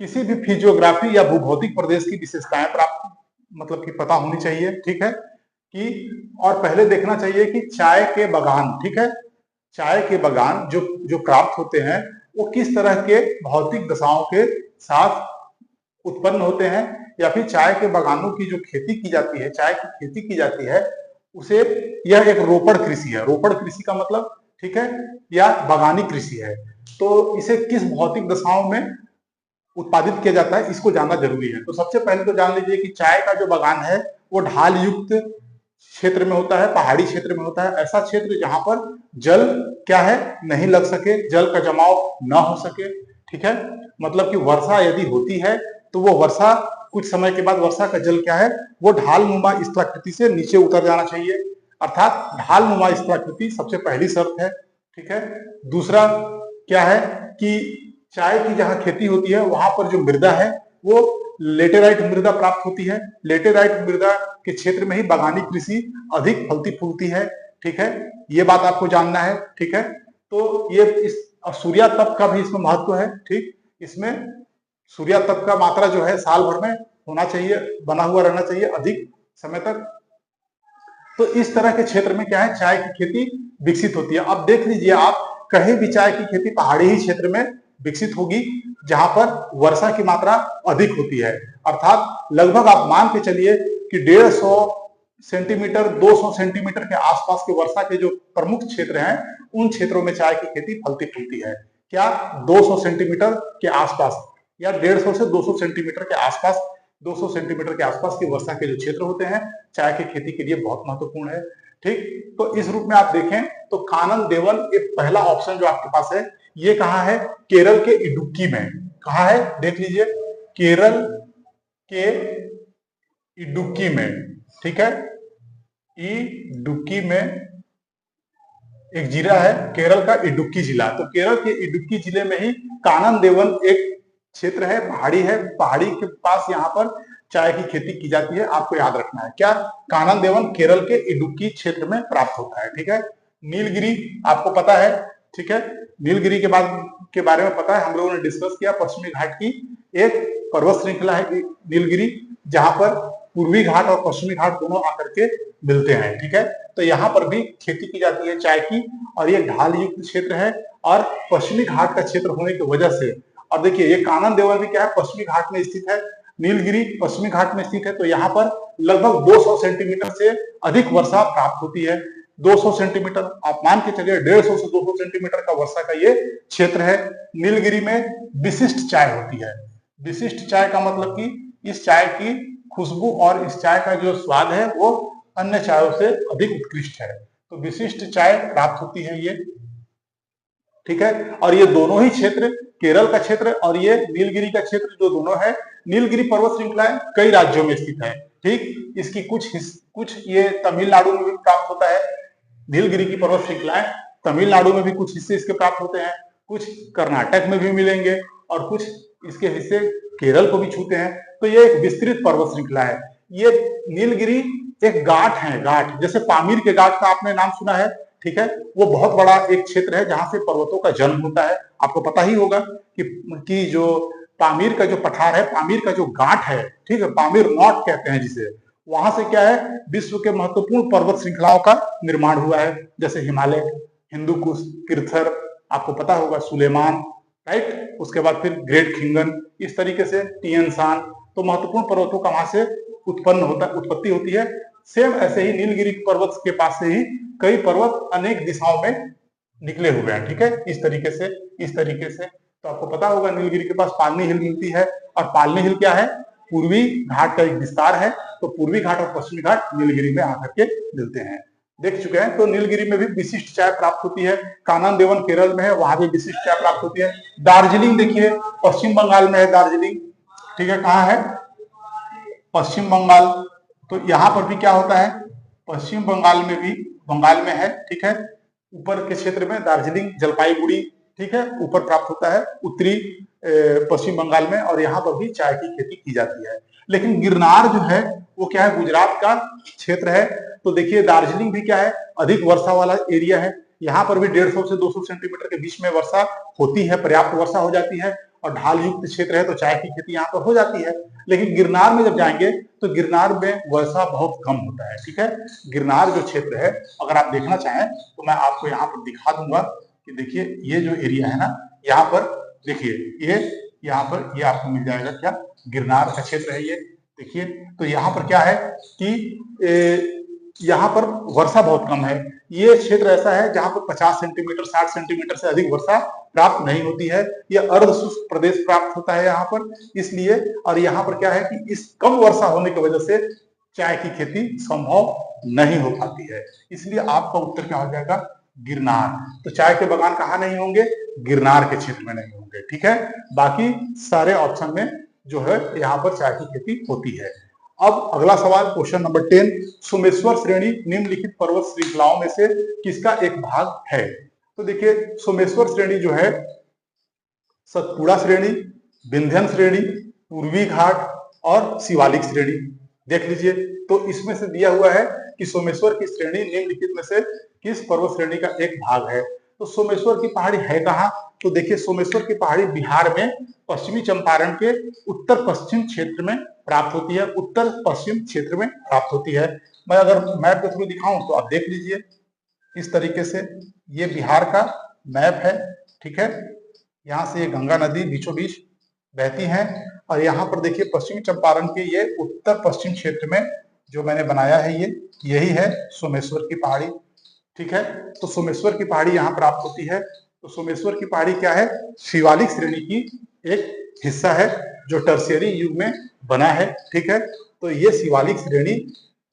किसी भी फिजियोग्राफी या भूभौतिक प्रदेश की विशेषताएं प्राप्त मतलब कि पता होनी चाहिए, ठीक है। कि और पहले देखना चाहिए कि चाय के बागान, ठीक है, चाय के बागान जो जो प्राप्त होते हैं वो किस तरह के भौतिक दशाओं के साथ उत्पन्न होते हैं, या फिर चाय के बागानों की जो खेती की जाती है, चाय की खेती की जाती है, उसे यह एक रोपड़ कृषि है। रोपड़ कृषि का मतलब, ठीक है, या बागानी कृषि है। तो इसे किस भौतिक दशाओं में उत्पादित किया जाता है, इसको जानना जरूरी है। तो सबसे पहले तो जान लीजिए कि चाय का जो बागान है वो ढाल युक्त क्षेत्र में होता है, पहाड़ी क्षेत्र में होता है। ऐसा क्षेत्र जहां पर जल क्या है, नहीं लग सके, जल का जमाव ना हो सके, ठीक है। मतलब कि वर्षा यदि होती है तो वो वर्षा कुछ समय के बाद वर्षा का जल क्या है, वो ढालनुमा स्थलाकृति से नीचे उतर जाना चाहिए, अर्थात ढालनुमा स्थलाकृति सबसे पहली शर्त है, ठीक है। दूसरा क्या है कि चाय की जहां खेती होती है वहां पर जो मृदा है वो लेटेराइट मृदा प्राप्त होती है। लेटेराइट मृदा के क्षेत्र में ही बागानी कृषि अधिक फलती फूलती है, ठीक है। ये बात आपको जानना है, ठीक है। तो ये इस सूर्या तप का भी इसमें महत्व है, ठीक। इसमें सूर्या तप का मात्रा जो है साल भर में होना चाहिए, बना हुआ रहना चाहिए अधिक समय तक। तो इस तरह के क्षेत्र में क्या है, चाय की खेती विकसित होती है। अब देख लीजिए, आप कहीं भी चाय की खेती पहाड़ी ही क्षेत्र में विकसित होगी जहां पर वर्षा की मात्रा अधिक होती है, अर्थात लगभग आप मान के चलिए कि 150 सेंटीमीटर 200 सेंटीमीटर के आसपास के वर्षा के जो प्रमुख क्षेत्र हैं उन क्षेत्रों में चाय की खेती फलती फूलती है। क्या 200 सेंटीमीटर के आसपास या 150 से 200 सेंटीमीटर के आसपास, 200 सेंटीमीटर के आसपास की वर्षा के जो क्षेत्र होते हैं चाय की खेती के लिए बहुत महत्वपूर्ण है, ठीक। तो इस रूप में आप देखें तो कानन देवन एक पहला ऑप्शन जो आपके पास है, ये कहाँ है, केरल के इडुक्की में। कहाँ है, देख लीजिए, केरल के इडुक्की में, ठीक है। इडुक्की में एक जिला है, केरल का इडुक्की जिला। तो केरल के इडुक्की जिले में ही कानन देवन एक क्षेत्र है, पहाड़ी है, पहाड़ी के पास यहाँ पर चाय की खेती की जाती है। आपको याद रखना है क्या, कानन देवन केरल के इडुक्की क्षेत्र में प्राप्त होता है, ठीक है। नीलगिरी आपको पता है, ठीक है। नीलगिरी के बारे में पता है, हम लोगों ने डिस्कस किया। पश्चिमी घाट की एक पर्वत श्रृंखला है नीलगिरी, जहां पर पूर्वी घाट और पश्चिमी घाट दोनों आकर के मिलते हैं, ठीक है। तो यहाँ पर भी खेती की जाती है चाय की, और ये ढाल युक्त क्षेत्र है और पश्चिमी घाट का क्षेत्र होने की वजह से, और देखिए ये कानन देवन भी क्या है, पश्चिमी घाट में स्थित है, नीलगिरी पश्चिमी घाट में स्थित है। तो यहाँ पर लगभग 200 सेंटीमीटर से अधिक वर्षा प्राप्त होती है। 200 सेंटीमीटर आप मान के चलिए, 150 से 200 सेंटीमीटर का वर्षा का ये क्षेत्र है। नीलगिरी में विशिष्ट चाय होती है। विशिष्ट चाय का मतलब कि इस चाय की खुशबू और इस चाय का जो स्वाद है वो अन्य चायों से अधिक उत्कृष्ट है। तो विशिष्ट चाय प्राप्त होती है ये, ठीक है। और ये दोनों ही क्षेत्र, केरल का क्षेत्र और ये नीलगिरी का क्षेत्र जो दोनों है, नीलगिरी पर्वत श्रृंखलाएं कई राज्यों में स्थित है, ठीक। इसकी कुछ ये तमिलनाडु में भी प्राप्त होता है। नीलगिरी की पर्वत श्रृंखलाएं तमिलनाडु में भी कुछ हिस्से इसके प्राप्त होते हैं, कुछ कर्नाटक में भी मिलेंगे और कुछ इसके हिस्से केरल को भी छूते हैं। तो ये एक विस्तृत पर्वत श्रृंखला है। ये नीलगिरी एक घाट है, घाट जैसे पामीर के घाट का आपने नाम सुना है, ठीक है। वो बहुत बड़ा एक क्षेत्र है जहां से पर्वतों का जन्म होता है। आपको पता ही होगा कि जो पामीर का जो पठार है, पामीर का जो घाट है, ठीक है, पामीर नॉट कहते हैं जिसे, वहां से क्या है, विश्व के महत्वपूर्ण पर्वत श्रृंखलाओं का निर्माण हुआ है, जैसे हिमालय, हिंदू कुश, किरथर, आपको पता होगा सुलेमान, राइट। उसके बाद फिर ग्रेट खिंगन, इस तरीके से टियन शान। तो महत्वपूर्ण पर्वतों का वहां से उत्पत्ति होती है। सेम ऐसे ही नीलगिरी पर्वत के पास से ही कई पर्वत अनेक दिशाओं में निकले हुए हैं, ठीक है। इस तरीके से तो आपको पता होगा नीलगिरी के पास पालनी हिल मिलती है, और पालनी हिल क्या है, पूर्वी घाट का एक विस्तार है। तो पूर्वी घाट और पश्चिमी घाट नीलगिरी में आकर के मिलते हैं। देख चुके हैं। तो नीलगिरी में भी विशिष्ट चाय प्राप्त होती है। कानन देवन केरल में है, वहां भी विशिष्ट चाय प्राप्त होती है। दार्जिलिंग देखिए पश्चिम बंगाल में है दार्जिलिंग, ठीक है, कहाँ है, पश्चिम बंगाल। तो यहाँ पर भी क्या होता है, पश्चिम बंगाल में भी, बंगाल में है, ठीक है, ऊपर के क्षेत्र में दार्जिलिंग जलपाईगुड़ी, ठीक है, ऊपर प्राप्त होता है उत्तरी पश्चिम बंगाल में, और यहाँ पर भी चाय की खेती की जाती है। लेकिन गिरनार जो है वो क्या है, गुजरात का क्षेत्र है। तो देखिए दार्जिलिंग भी क्या है, अधिक वर्षा वाला एरिया है। यहाँ पर भी 150 से 200 सेंटीमीटर के बीच में वर्षा होती है, पर्याप्त वर्षा हो जाती है, और ढाल युक्त क्षेत्र है तो चाय की खेती यहाँ पर हो जाती है। लेकिन गिरनार में जब जाएंगे तो गिरनार में वर्षा बहुत कम होता है, ठीक है। गिरनार जो क्षेत्र है, अगर आप देखना चाहें तो मैं आपको यहाँ पर दिखा दूंगा कि देखिए ये जो एरिया है ना, यहाँ पर देखिए ये, यहाँ पर ये आपको मिल जाएगा क्या, गिरनार का क्षेत्र है ये, देखिए। तो यहाँ पर क्या है कि यहाँ पर वर्षा बहुत कम है। ये क्षेत्र ऐसा है जहां पर 50 सेंटीमीटर 60 सेंटीमीटर से अधिक वर्षा प्राप्त नहीं होती है। यह अर्ध शुष्क प्रदेश प्राप्त होता है यहाँ पर, इसलिए। और यहाँ पर क्या है कि इस कम वर्षा होने की वजह से चाय की खेती संभव नहीं हो पाती है, इसलिए आपका उत्तर क्या हो जाएगा, गिरनार। तो चाय के बागान कहाँ नहीं होंगे, गिरनार के क्षेत्र में नहीं होंगे, ठीक है। बाकी सारे ऑप्शन में जो है यहाँ पर चाय की खेती होती है। अब अगला सवाल, क्वेश्चन नंबर 10, सोमेश्वर श्रेणी निम्नलिखित पर्वत श्रृंखलाओं में से किसका एक भाग है। तो देखिए सोमेश्वर श्रेणी जो है सतपुड़ा श्रेणी, विंध्यन श्रेणी, पूर्वी घाट और शिवालिक श्रेणी। देख लीजिए, तो इसमें से दिया हुआ है कि सोमेश्वर की श्रेणी निम्नलिखित में से किस पर्वत श्रेणी का एक भाग है। तो सोमेश्वर की पहाड़ी है कहाँ, तो देखिए सोमेश्वर की पहाड़ी बिहार में पश्चिमी चंपारण के उत्तर पश्चिम क्षेत्र में प्राप्त होती है, उत्तर पश्चिम क्षेत्र में प्राप्त होती है। मैं अगर मैप के थ्रू दिखाऊं तो आप देख लीजिए इस तरीके से, ये बिहार का मैप है, ठीक है। यहाँ से ये गंगा नदी बीचों बीच बहती है, और यहाँ पर देखिए पश्चिमी चंपारण के ये उत्तर पश्चिम क्षेत्र में जो मैंने बनाया है ये, यही है सोमेश्वर की पहाड़ी, ठीक है। तो सोमेश्वर की पहाड़ी यहाँ प्राप्त होती है। तो सोमेश्वर की पहाड़ी क्या है, शिवालिक श्रेणी की एक हिस्सा है जो टर्शियरी युग में बना है, ठीक है। तो ये शिवालिक श्रेणी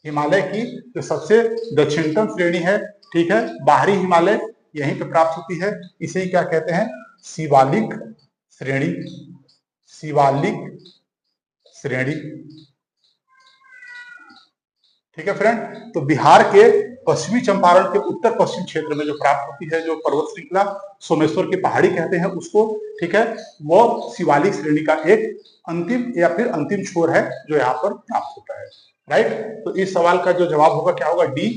हिमालय की जो सबसे दक्षिणतम श्रेणी है, ठीक है, बाहरी हिमालय यहीं पे प्राप्त होती है। इसे ही क्या कहते हैं, शिवालिक श्रेणी, शिवालिक श्रेणी, ठीक है फ्रेंड। तो बिहार के पश्चिमी चंपारण के उत्तर पश्चिम क्षेत्र में जो प्राप्त होती है जो पर्वत श्रृंखला सोमेश्वर की पहाड़ी कहते हैं उसको, ठीक है, वो शिवालिक श्रेणी का एक अंतिम या फिर अंतिम छोर है जो यहाँ पर प्राप्त होता है, राइट। तो इस सवाल का जो जवाब होगा क्या होगा, डी,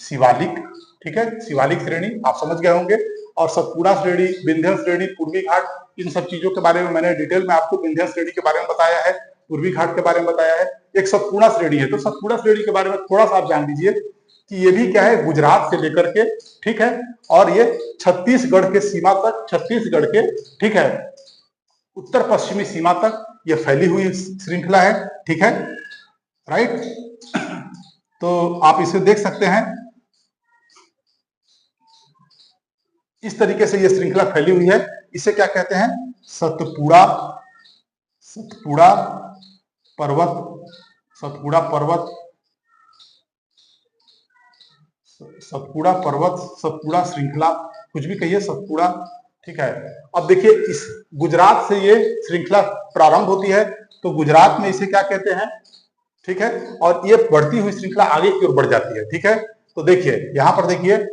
शिवालिक, ठीक है, शिवालिक श्रेणी आप समझ गए होंगे। और सतपुड़ा श्रेणी, विंध्यन श्रेणी, पूर्वी घाट, इन सब चीजों के बारे में मैंने डिटेल में आपको विंध्यन श्रेणी के बारे में बताया है, पूर्वी घाट के बारे में बताया है। एक सतपुड़ा श्रेणी है, तो सतपुड़ा श्रेणी के बारे में थोड़ा सा आप जान लीजिए कि ये भी क्या है, गुजरात से लेकर के, ठीक है, और ये छत्तीसगढ़ के सीमा तक, छत्तीसगढ़ के, ठीक है, उत्तर पश्चिमी सीमा तक ये फैली हुई श्रृंखला है, ठीक है, राइट। तो आप इसे देख सकते हैं, इस तरीके से ये श्रृंखला फैली हुई है। इसे क्या कहते हैं, सतपुड़ा, सतपुड़ा पर्वत, सतपुड़ा पर्वत, सतपुड़ा पर्वत, सतपुड़ा श्रृंखला, कुछ भी कहिए, सतपुड़ा, ठीक है। अब देखिए इस गुजरात से ये श्रृंखला प्रारंभ होती है, तो गुजरात में इसे क्या कहते हैं, ठीक है, और ये बढ़ती हुई श्रृंखला आगे की ओर बढ़ जाती है, ठीक है। तो देखिए यहां पर देखिए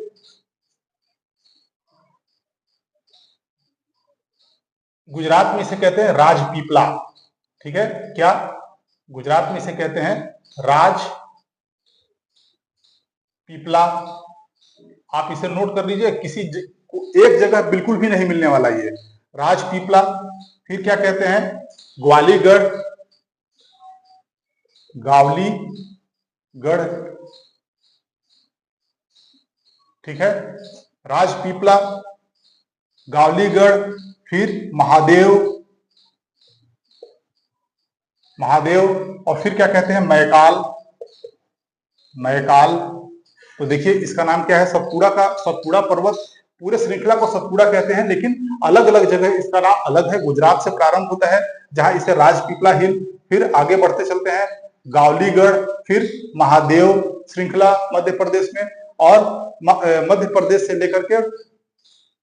गुजरात में इसे कहते हैं राजपीपला, ठीक है, क्या, गुजरात में इसे कहते हैं राजपीपला। आप इसे नोट कर लीजिए, किसी एक जगह बिल्कुल भी नहीं मिलने वाला ये राजपीपला। फिर क्या कहते हैं, ग्वालीगढ़, गावलीगढ़, ठीक है, राजपीपला, गावलीगढ़, फिर महादेव, महादेव, और फिर क्या कहते हैं, मैकाल, मैकाल। तो देखिए इसका नाम क्या है, सतपुड़ा का, सतपुड़ा पर्वत, पूरे श्रृंखला को सतपुड़ा कहते हैं, लेकिन अलग अलग जगह इसका नाम अलग है। गुजरात से प्रारंभ होता है जहां इसे राजपीपला हिल, फिर आगे बढ़ते चलते हैं गावलीगढ़, फिर महादेव श्रृंखला मध्य प्रदेश में, और मध्य प्रदेश से लेकर के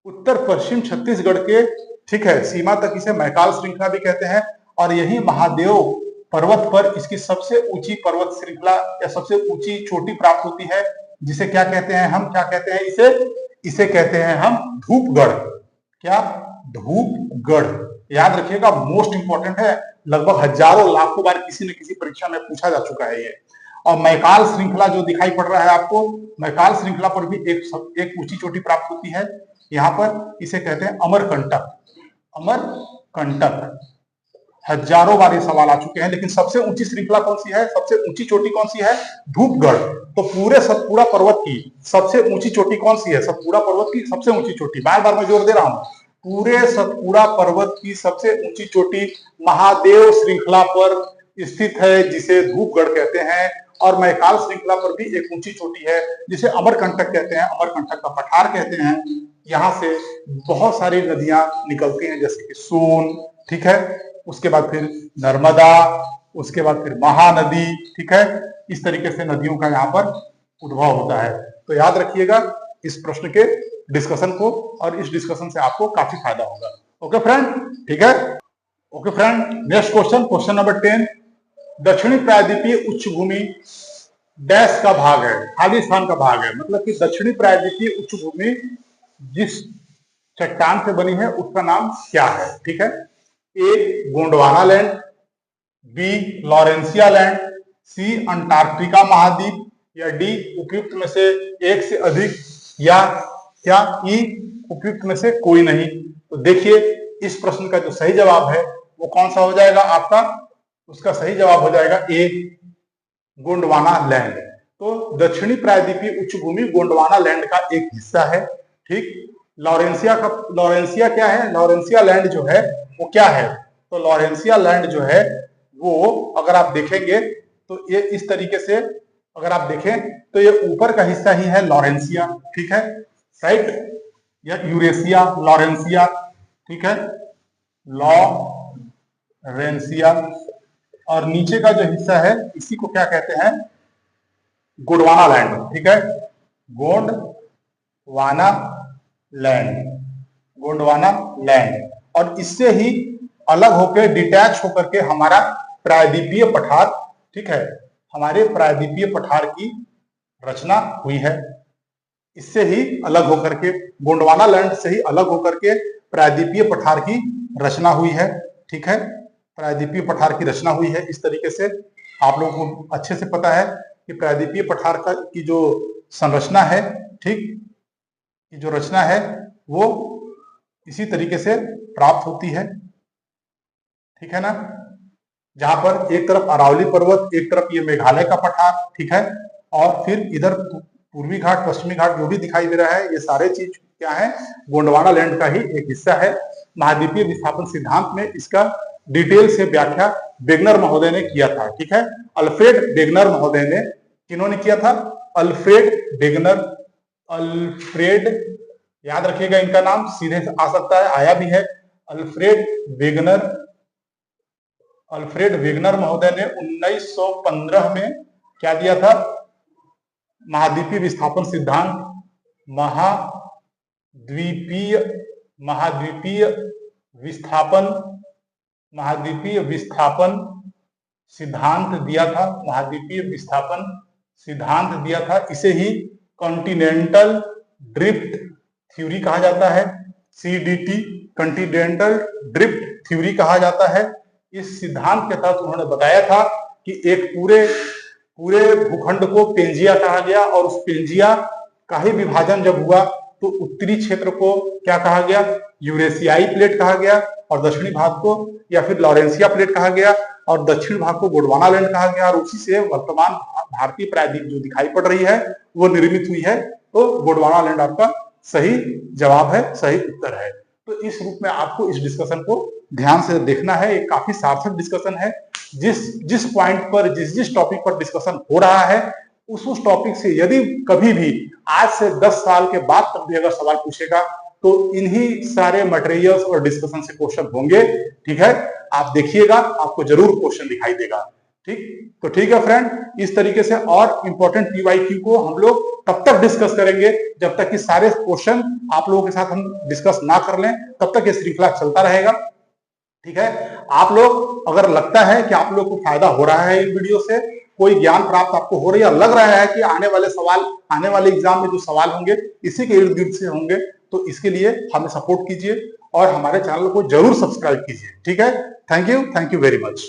उत्तर पश्चिम छत्तीसगढ़ के, ठीक है, सीमा तक इसे मैकाल श्रृंखला भी कहते हैं। और यही महादेव पर्वत पर इसकी सबसे ऊंची पर्वत श्रृंखला या सबसे ऊंची चोटी प्राप्त होती है, जिसे क्या कहते हैं हम, क्या कहते हैं इसे कहते हैं हम धूपगढ़। क्या? धूपगढ़। याद रखिएगा, मोस्ट इंपॉर्टेंट है, लगभग हजारों लाखों बार किसी न किसी परीक्षा में पूछा जा चुका है ये। और मैकाल श्रृंखला जो दिखाई पड़ रहा है आपको, मैकाल श्रृंखला पर भी एक ऊंची चोटी प्राप्त होती है। यहाँ पर इसे कहते हैं अमरकंटक। अमरकंटक हजारों बार ये सवाल आ चुके हैं, लेकिन सबसे ऊंची श्रृंखला कौन सी है, सबसे ऊंची चोटी कौन सी है? धूपगढ़। तो पूरे सतपुड़ा पर्वत की सबसे ऊंची चोटी कौन सी है? सतपुड़ा पर्वत की सबसे ऊंची चोटी, बार बार मैं जोर दे रहा हूं, पूरे सतपुड़ा पर्वत की सबसे ऊंची चोटी महादेव श्रृंखला पर स्थित है, जिसे धूपगढ़ कहते हैं। और मैकाल श्रृंखला पर भी एक ऊंची चोटी है, जिसे अमरकंटक कहते हैं, अमरकंटक का पठार कहते हैं। यहाँ से बहुत सारी नदियां निकलती हैं, जैसे कि सोन, ठीक है, उसके बाद फिर नर्मदा, उसके बाद फिर महानदी, ठीक है, इस तरीके से नदियों का यहाँ पर उद्भव होता है। तो याद रखिएगा इस प्रश्न के डिस्कशन को, और इस डिस्कशन से आपको काफी फायदा होगा। ओके फ्रेंड, ठीक है। Okay friend, next question, question number 10। दक्षिणी प्रायद्वीपीय उच्च भूमि डैश का भाग है, खाली स्थान का भाग है। मतलब कि दक्षिणी प्रायद्वीपीय उच्च भूमि जिस चट्टान से बनी है उसका नाम क्या है, ठीक है। A Gondwana land, B Laurentia land, C Antarctica महाद्वीप, या डी उपयुक्त में से एक से अधिक, या क्या ई उपयुक्त में से कोई नहीं। तो देखिए इस प्रश्न का जो सही जवाब है वो कौन सा हो जाएगा आपका? उसका सही जवाब हो जाएगा ए गोंडवाना लैंड। तो दक्षिणी प्रायद्वीपीय उच्च भूमि गोंडवाना लैंड का एक हिस्सा है, ठीक। लॉरेंसिया क्या है? लॉरेंसिया लैंड जो है वो क्या है? तो लॉरेंसिया लैंड जो है वो अगर आप देखेंगे तो ये इस तरीके से, अगर आप देखें तो ये ऊपर का हिस्सा ही है लॉरेंसिया, ठीक है, राइट, या यूरेशिया, लॉरेंसिया, ठीक है, लॉरेंसिया। और नीचे का जो हिस्सा है इसी को क्या कहते हैं? गोंडवाना लैंड, ठीक है, गोंडवाना लैंड, गोंडवाना लैंड। और इससे ही अलग होकर, डिटैच होकर के हमारा प्रायद्वीपीय पठार, ठीक है, हमारे प्रायद्वीपीय पठार की रचना हुई है। इससे ही अलग होकर के, गोंडवाना लैंड से ही अलग होकर के प्रायद्वीपीय पठार की रचना हुई है, ठीक है, प्रायद्वीपीय पठार की रचना हुई है। इस तरीके से आप लोगों को अच्छे से पता है कि प्रायद्वीपीय पठार की जो संरचना है, ठीक, की जो रचना है वो इसी तरीके से प्राप्त होती है, ठीक है ना। जहां पर एक तरफ अरावली पर्वत, एक तरफ ये मेघालय का पठार, ठीक है, और फिर इधर पूर्वी घाट, पश्चिमी घाट जो भी दिखाई दे रहा है, ये सारे चीज क्या है? गोंडवाना लैंड का ही एक हिस्सा है। महाद्वीपीय विस्थापन सिद्धांत में इसका डिटेल से व्याख्या वेगनर महोदय ने किया था, ठीक है, अल्फ्रेड वेगनर महोदय ने। किन्होंने किया था? Alfred Wegener. अल्फ्रेड, याद रखिएगा इनका नाम सीधे आ सकता है, आया भी है, अल्फ्रेड वेगनर। अल्फ्रेड वेगनर महोदय ने 1915 में क्या दिया था? महाद्वीपीय विस्थापन सिद्धांत, महाद्वीपीय विस्थापन सिद्धांत दिया था, महाद्वीपीय विस्थापन सिद्धांत दिया था। इसे ही कॉन्टिनेंटल ड्रिफ्ट थ्योरी कहा जाता है, CDT, कॉन्टिनेंटल ड्रिफ्ट थ्योरी कहा जाता है। इस सिद्धांत के तहत उन्होंने बताया था कि एक पूरे भूखंड को पेंजिया कहा गया, और उस पेंजिया का ही विभाजन जब हुआ तो उत्तरी क्षेत्र को क्या कहा गया? यूरेशियाई प्लेट कहा गया, और दक्षिणी भाग को या फिर लॉरेंसिया प्लेट कहा गया, और दक्षिण भाग को गोंडवाना लैंड कहा गया। और उसी से वर्तमान भारतीय प्रायद्वीप जो दिखाई पड़ रही है वो निर्मित हुई है। तो गोंडवाना लैंड आपका सही जवाब है, सही उत्तर है। तो इस रूप में आपको इस डिस्कशन को ध्यान से देखना है। एक काफी सार्थक डिस्कशन है। जिस पॉइंट पर, जिस टॉपिक पर डिस्कशन हो रहा है उस टॉपिक से यदि कभी भी आज से 10 साल के बाद तक भी अगर सवाल पूछेगा तो इन्हीं सारे मटेरियल्स और डिस्कशन से क्वेश्चन होंगे, ठीक है। आप देखिएगा, आपको जरूर क्वेश्चन दिखाई देगा। ठीक, तो ठीक है फ्रेंड, इस तरीके से और इंपॉर्टेंट पीवाईक्यू को हम लोग तब तक डिस्कस करेंगे जब तक कि सारे क्वेश्चन आप लोगों के साथ हम डिस्कस ना कर लें, तब तक ये श्रृंखला चलता रहेगा। ठीक है, आप लोग अगर लगता है कि आप लोग को फायदा हो रहा है इन वीडियो से, कोई ज्ञान प्राप्त आपको हो रही है, लग रहा है कि आने वाले सवाल, आने वाले एग्जाम में जो सवाल होंगे इसी के इर्द गिर्द से होंगे, तो इसके लिए हमें सपोर्ट कीजिए और हमारे चैनल को जरूर सब्सक्राइब कीजिए। ठीक है, थैंक यू वेरी मच।